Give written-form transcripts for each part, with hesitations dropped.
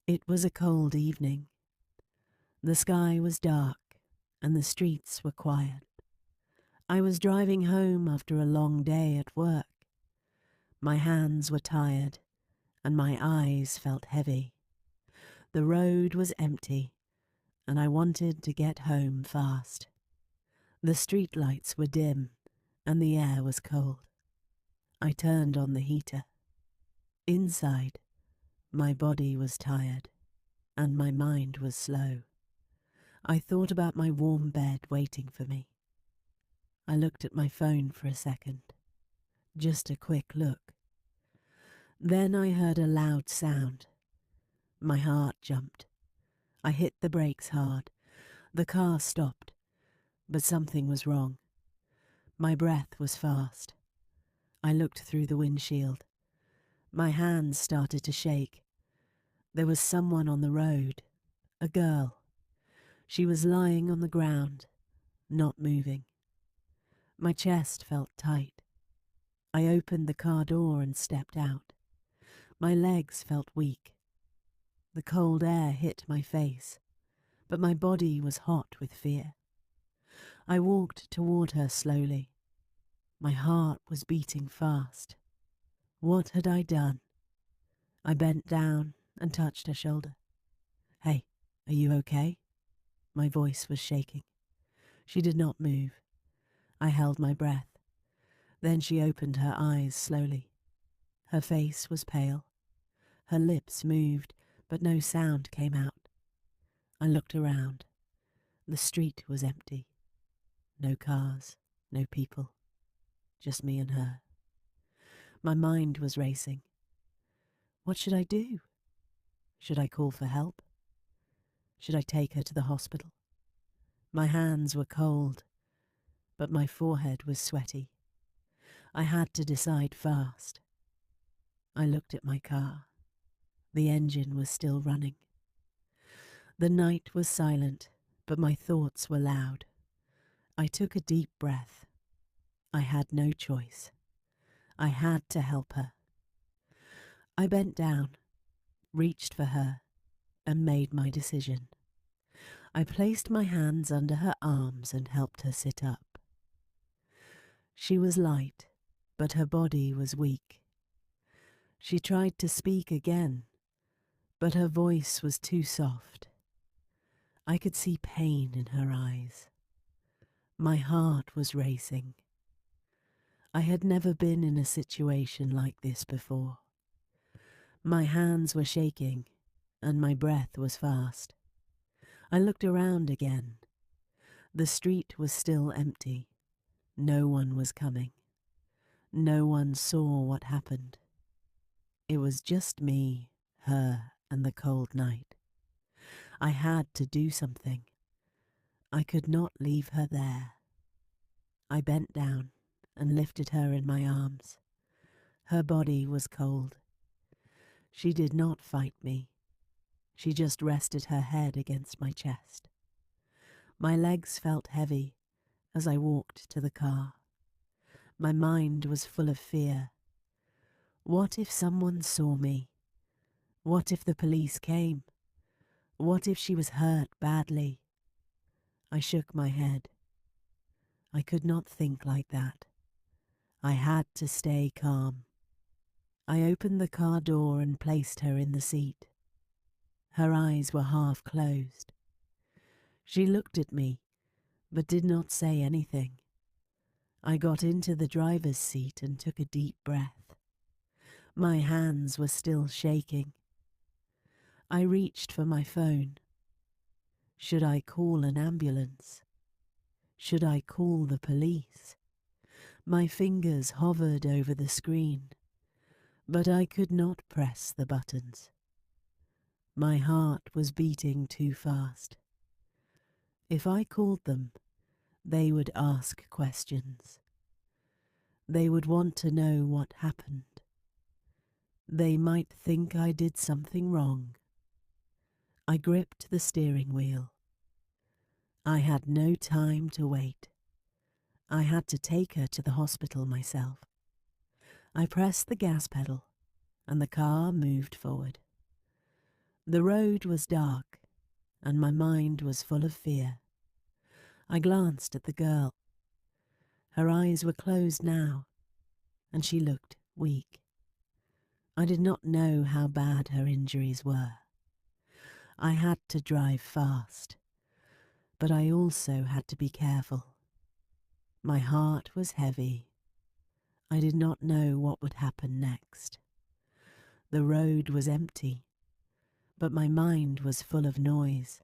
It was a cold evening. The sky was dark and the streets were quiet. I was driving home after a long day at work. My hands were tired and my eyes felt heavy. The road was empty and I wanted to get home fast. The street lights were dim and the air was cold. I turned on the heater. Inside, my body was tired and my mind was slow. I thought about my warm bed waiting for me. I looked at my phone for a second. Just a quick look. Then I heard a loud sound. My heart jumped. I hit the brakes hard. The car stopped, but something was wrong. My breath was fast. I looked through the windshield. My hands started to shake. There was someone on the road, a girl. She was lying on the ground, not moving. My chest felt tight. I opened the car door and stepped out. My legs felt weak. The cold air hit my face, but my body was hot with fear. I walked toward her slowly. My heart was beating fast. What had I done? I bent down and touched her shoulder. "Hey, are you okay?" My voice was shaking. She did not move. I held my breath. Then she opened her eyes slowly. Her face was pale. Her lips moved, but no sound came out. I looked around. The street was empty. No cars, no people. Just me and her. My mind was racing. What should I do? Should I call for help? Should I take her to the hospital? My hands were cold, but my forehead was sweaty. I had to decide fast. I looked at my car. The engine was still running. The night was silent, but my thoughts were loud. I took a deep breath. I had no choice. I had to help her. I bent down, reached for her, and made my decision. I placed my hands under her arms and helped her sit up. She was light, but her body was weak. She tried to speak again, but her voice was too soft. I could see pain in her eyes. My heart was racing. I had never been in a situation like this before. My hands were shaking, and my breath was fast. I looked around again. The street was still empty. No one was coming. No one saw what happened. It was just me, her, and the cold night. I had to do something. I could not leave her there. I bent down and lifted her in my arms. Her body was cold. She did not fight me. She just rested her head against my chest. My legs felt heavy as I walked to the car. My mind was full of fear. What if someone saw me? What if the police came? What if she was hurt badly? I shook my head. I could not think like that. I had to stay calm. I opened the car door and placed her in the seat. Her eyes were half closed. She looked at me, but did not say anything. I got into the driver's seat and took a deep breath. My hands were still shaking. I reached for my phone. Should I call an ambulance? Should I call the police? My fingers hovered over the screen, but I could not press the buttons. My heart was beating too fast. If I called them, they would ask questions. They would want to know what happened. They might think I did something wrong. I gripped the steering wheel. I had no time to wait. I had to take her to the hospital myself. I pressed the gas pedal, and the car moved forward. The road was dark, and my mind was full of fear. I glanced at the girl. Her eyes were closed now, and she looked weak. I did not know how bad her injuries were. I had to drive fast, but I also had to be careful. My heart was heavy. I did not know what would happen next. The road was empty, but my mind was full of noise.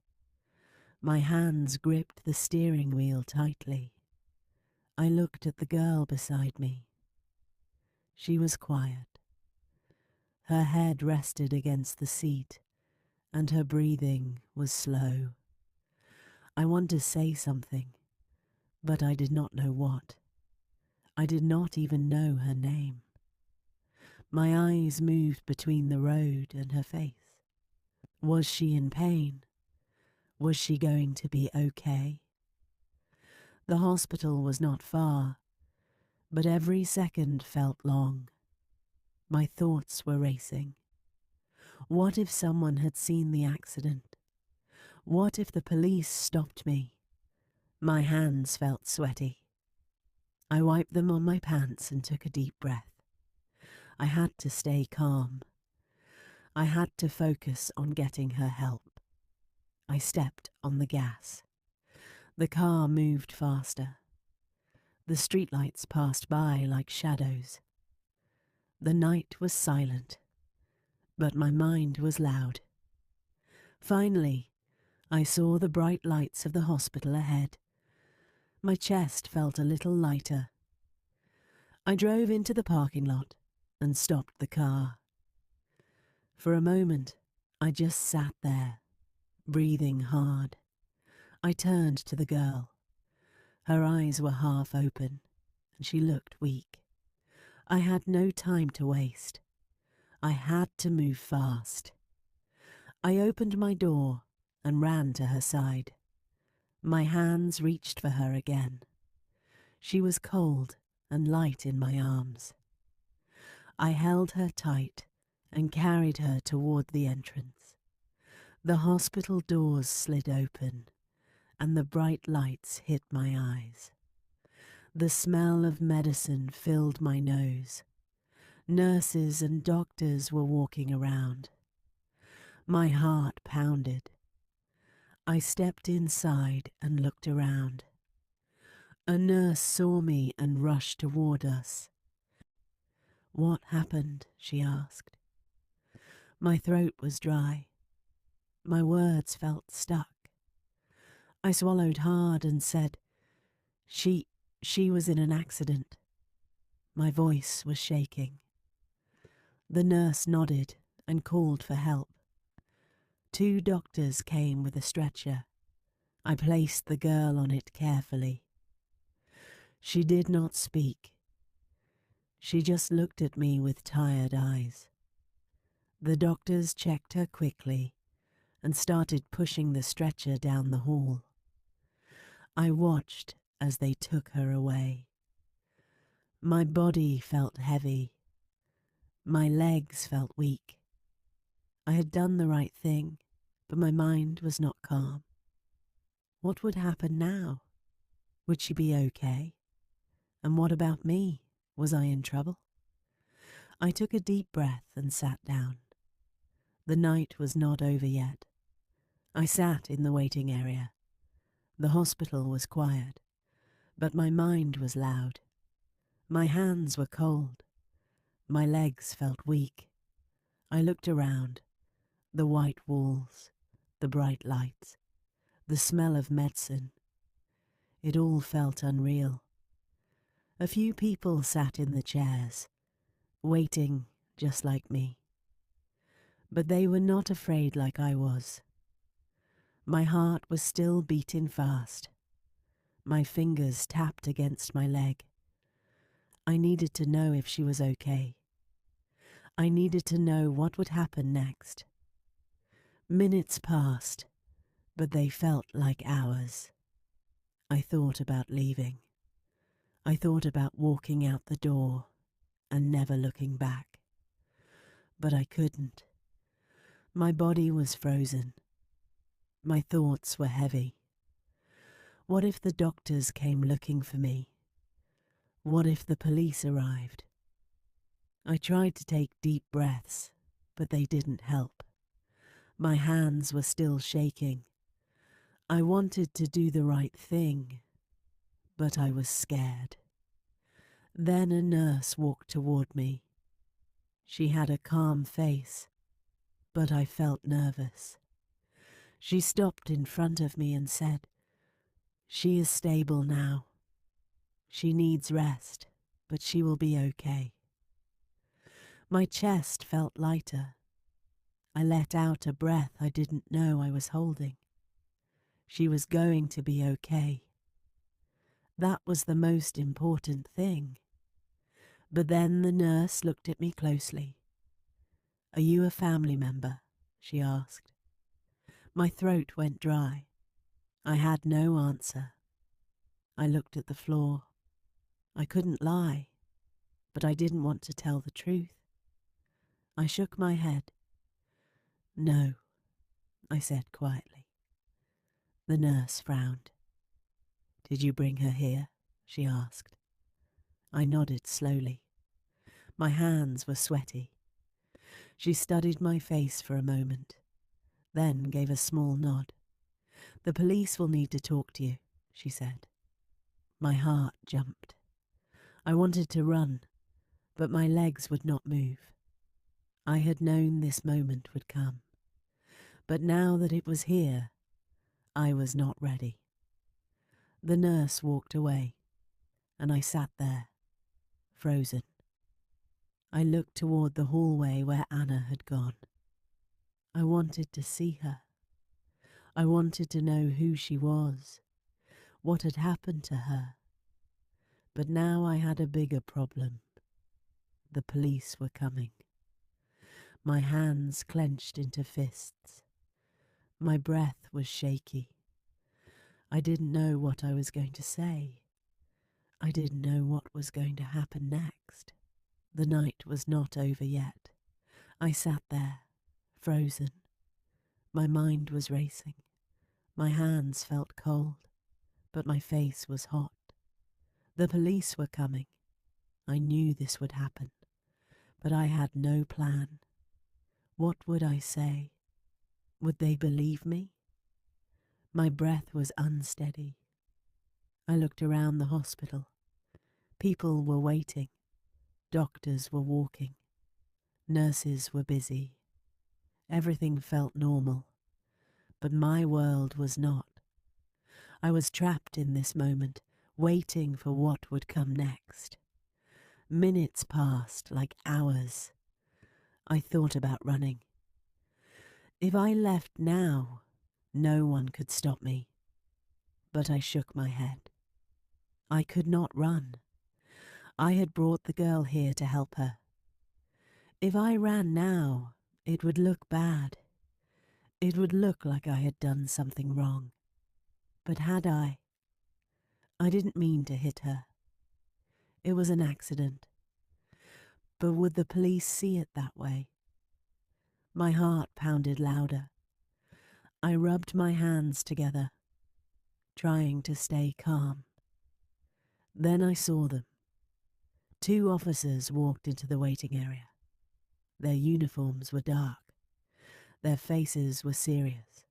My hands gripped the steering wheel tightly. I looked at the girl beside me. She was quiet. Her head rested against the seat, and her breathing was slow. I wanted to say something, but I did not know what. I did not even know her name. My eyes moved between the road and her face. Was she in pain? Was she going to be okay? The hospital was not far, but every second felt long. My thoughts were racing. What if someone had seen the accident? What if the police stopped me? My hands felt sweaty. I wiped them on my pants and took a deep breath. I had to stay calm. I had to focus on getting her help. I stepped on the gas. The car moved faster. The streetlights passed by like shadows. The night was silent, but my mind was loud. Finally, I saw the bright lights of the hospital ahead. My chest felt a little lighter. I drove into the parking lot and stopped the car. For a moment, I just sat there, breathing hard. I turned to the girl. Her eyes were half open, and she looked weak. I had no time to waste. I had to move fast. I opened my door and ran to her side. My hands reached for her again. She was cold and light in my arms. I held her tight and carried her toward the entrance. The hospital doors slid open, and the bright lights hit my eyes. The smell of medicine filled my nose. Nurses and doctors were walking around. My heart pounded. I stepped inside and looked around. A nurse saw me and rushed toward us. "What happened?" she asked. My throat was dry. My words felt stuck. I swallowed hard and said, She was in an accident." My voice was shaking. The nurse nodded and called for help. 2 doctors came with a stretcher. I placed the girl on it carefully. She did not speak. She just looked at me with tired eyes. The doctors checked her quickly and started pushing the stretcher down the hall. I watched as they took her away. My body felt heavy. My legs felt weak. I had done the right thing, but my mind was not calm. What would happen now? Would she be okay? And what about me? Was I in trouble? I took a deep breath and sat down. The night was not over yet. I sat in the waiting area. The hospital was quiet, but my mind was loud. My hands were cold. My legs felt weak. I looked around. The white walls, the bright lights, the smell of medicine. It all felt unreal. A few people sat in the chairs, waiting just like me. But they were not afraid like I was. My heart was still beating fast. My fingers tapped against my leg. I needed to know if she was okay. I needed to know what would happen next. Minutes passed, but they felt like hours. I thought about leaving. I thought about walking out the door and never looking back. But I couldn't. My body was frozen. My thoughts were heavy. What if the doctors came looking for me? What if the police arrived? I tried to take deep breaths, but they didn't help. My hands were still shaking. I wanted to do the right thing, but I was scared. Then a nurse walked toward me. She had a calm face, but I felt nervous. She stopped in front of me and said, "She is stable now. She needs rest, but she will be okay." My chest felt lighter. I let out a breath I didn't know I was holding. She was going to be okay. That was the most important thing. But then the nurse looked at me closely. "Are you a family member?" she asked. My throat went dry. I had no answer. I looked at the floor. I couldn't lie, but I didn't want to tell the truth. I shook my head. "No," I said quietly. The nurse frowned. "Did you bring her here?" she asked. I nodded slowly. My hands were sweaty. She studied my face for a moment, then gave a small nod. "The police will need to talk to you," she said. My heart jumped. I wanted to run, but my legs would not move. I had known this moment would come. But now that it was here, I was not ready. The nurse walked away, and I sat there, frozen. I looked toward the hallway where Anna had gone. I wanted to see her. I wanted to know who she was, what had happened to her. But now I had a bigger problem. The police were coming. My hands clenched into fists. My breath was shaky. I didn't know what I was going to say. I didn't know what was going to happen next. The night was not over yet. I sat there, frozen. My mind was racing. My hands felt cold, but my face was hot. The police were coming. I knew this would happen, but I had no plan. What would I say? Would they believe me? My breath was unsteady. I looked around the hospital. People were waiting. Doctors were walking. Nurses were busy. Everything felt normal, but my world was not. I was trapped in this moment, waiting for what would come next. Minutes passed like hours. I thought about running. If I left now, no one could stop me. But I shook my head. I could not run. I had brought the girl here to help her. If I ran now, it would look bad. It would look like I had done something wrong. But had I? I didn't mean to hit her. It was an accident. But would the police see it that way? My heart pounded louder. I rubbed my hands together, trying to stay calm. Then I saw them. 2 officers walked into the waiting area. Their uniforms were dark. Their faces were serious.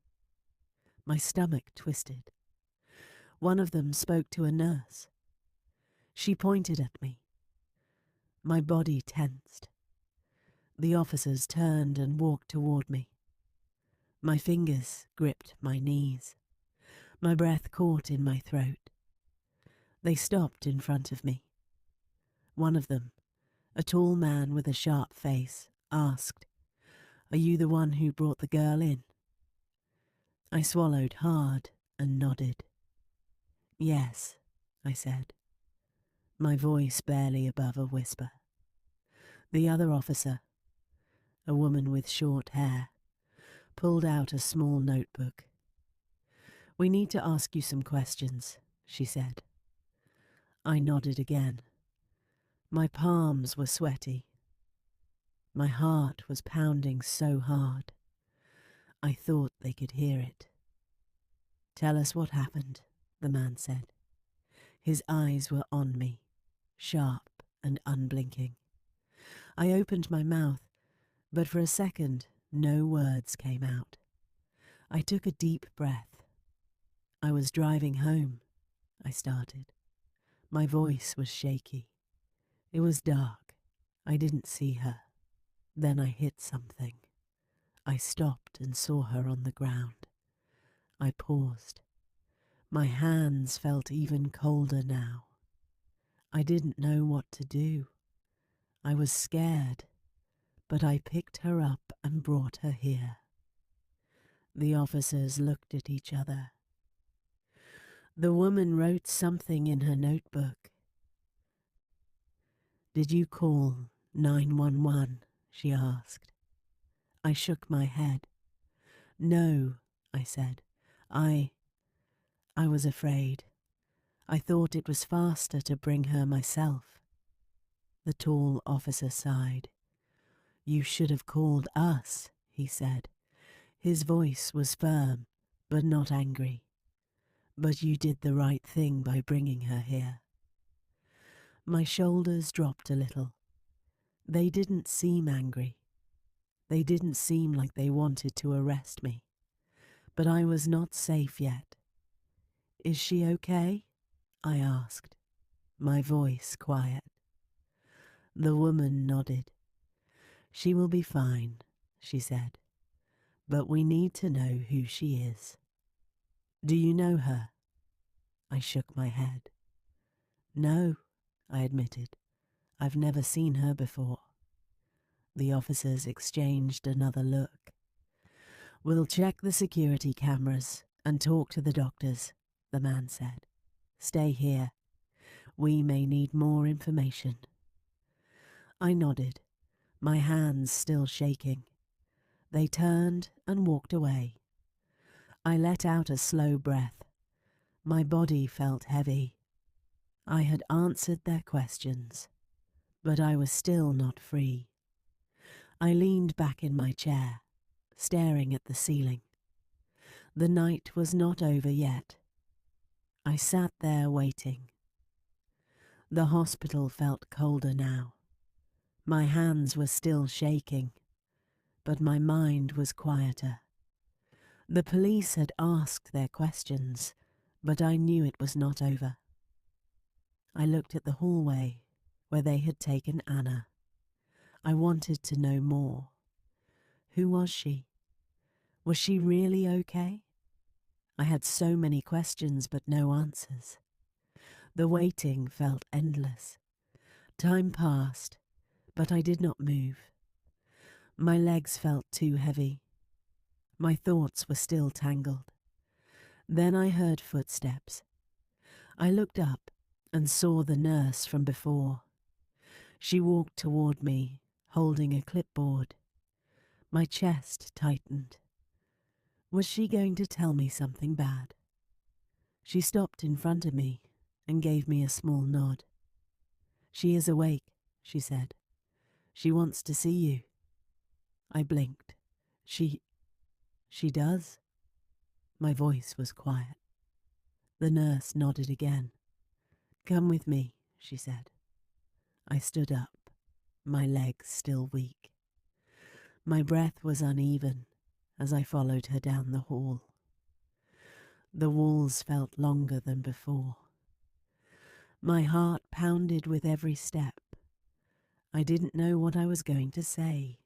My stomach twisted. One of them spoke to a nurse. She pointed at me. My body tensed. The officers turned and walked toward me. My fingers gripped my knees. My breath caught in my throat. They stopped in front of me. One of them, a tall man with a sharp face, asked, "Are you the one who brought the girl in?" I swallowed hard and nodded. "Yes," I said, my voice barely above a whisper. The other officer, a woman with short hair, pulled out a small notebook. "We need to ask you some questions," she said. I nodded again. My palms were sweaty. My heart was pounding so hard. I thought they could hear it. "Tell us what happened," the man said. His eyes were on me, sharp and unblinking. I opened my mouth, but for a second no words came out. I took a deep breath. "I was driving home," I started. My voice was shaky. It was dark. I didn't see her. Then I hit something. I stopped and saw her on the ground. I paused. My hands felt even colder now. I didn't know what to do. I was scared, but I picked her up and brought her here. The officers looked at each other. The woman wrote something in her notebook. "Did you call 911?" she asked. I shook my head. "No," I said. I was afraid. I thought it was faster to bring her myself." The tall officer sighed. "You should have called us," he said. His voice was firm, but not angry. "But you did the right thing by bringing her here." My shoulders dropped a little. They didn't seem angry. They didn't seem like they wanted to arrest me. But I was not safe yet. "Is she okay?" I asked, my voice quiet. The woman nodded. "She will be fine," she said. "But we need to know who she is." "Do you know her?" I shook my head. "No," I admitted. "I've never seen her before." The officers exchanged another look. "We'll check the security cameras and talk to the doctors," the man said. "Stay here. We may need more information." I nodded, my hands still shaking. They turned and walked away. I let out a slow breath. My body felt heavy. I had answered their questions, but I was still not free. I leaned back in my chair, staring at the ceiling. The night was not over yet. I sat there waiting. The hospital felt colder now. My hands were still shaking, but my mind was quieter. The police had asked their questions, but I knew it was not over. I looked at the hallway where they had taken Anna. I wanted to know more. Who was she? Was she really okay? I had so many questions but no answers. The waiting felt endless. Time passed, but I did not move. My legs felt too heavy. My thoughts were still tangled. Then I heard footsteps. I looked up and saw the nurse from before. She walked toward me, holding a clipboard. My chest tightened. Was she going to tell me something bad? She stopped in front of me and gave me a small nod. "She is awake," she said. "She wants to see you." I blinked. She does?" My voice was quiet. The nurse nodded again. "Come with me," she said. I stood up, my legs still weak. My breath was uneven as I followed her down the hall. The walls felt longer than before. My heart pounded with every step. I didn't know what I was going to say.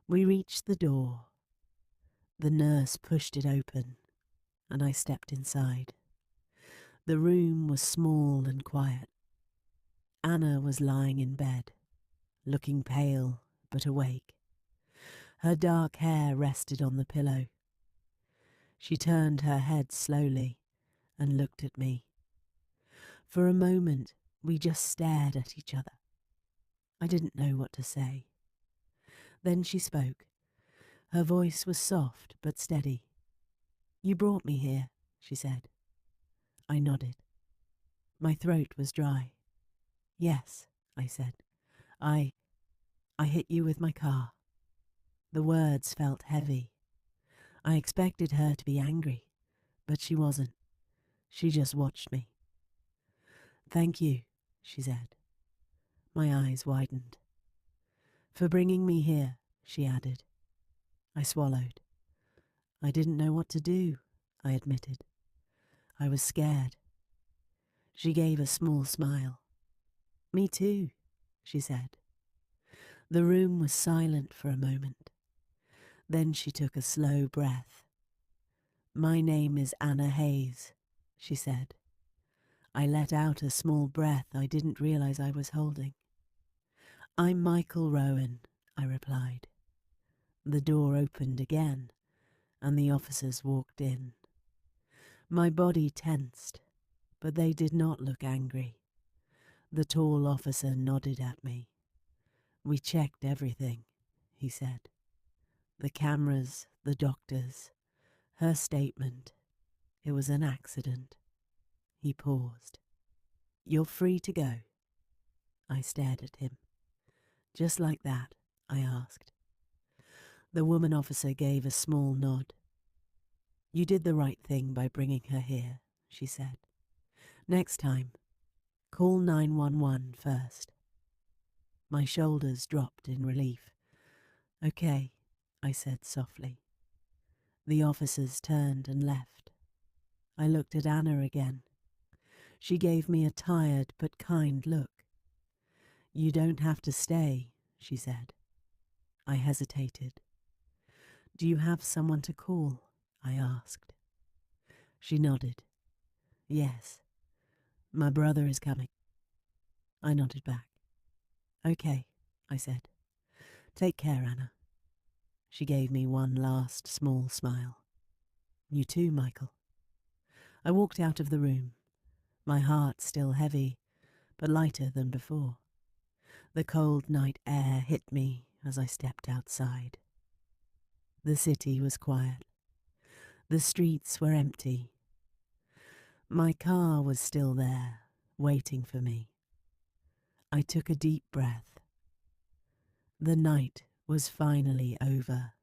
We reached the door. The nurse pushed it open, and I stepped inside. The room was small and quiet. Anna was lying in bed, looking pale but awake. Her dark hair rested on the pillow. She turned her head slowly and looked at me. For a moment, we just stared at each other. I didn't know what to say. Then she spoke. Her voice was soft but steady. "You brought me here," she said. I nodded. My throat was dry. "Yes," I said. I hit you with my car." The words felt heavy. I expected her to be angry, but she wasn't. She just watched me. "Thank you," she said. My eyes widened. "For bringing me here," she added. I swallowed. "I didn't know what to do," I admitted. "I was scared." She gave a small smile. "Me too," she said. The room was silent for a moment. Then she took a slow breath. "My name is Anna Hayes," she said. I let out a small breath I didn't realize I was holding. "I'm Michael Rowan," I replied. The door opened again, and the officers walked in. My body tensed, but they did not look angry. The tall officer nodded at me. "We checked everything," he said. "The cameras, the doctors, her statement. It was an accident." He paused. "You're free to go." I stared at him. "Just like that?" I asked. The woman officer gave a small nod. "You did the right thing by bringing her here," she said. "Next time, call 911 first." My shoulders dropped in relief. "Okay," I said softly. The officers turned and left. I looked at Anna again. She gave me a tired but kind look. "You don't have to stay," she said. I hesitated. "Do you have someone to call?" I asked. She nodded. "Yes. My brother is coming." I nodded back. "Okay," I said. "Take care, Anna." She gave me one last small smile. "You too, Michael." I walked out of the room, my heart still heavy, but lighter than before. The cold night air hit me as I stepped outside. The city was quiet. The streets were empty. My car was still there, waiting for me. I took a deep breath. The night was finally over.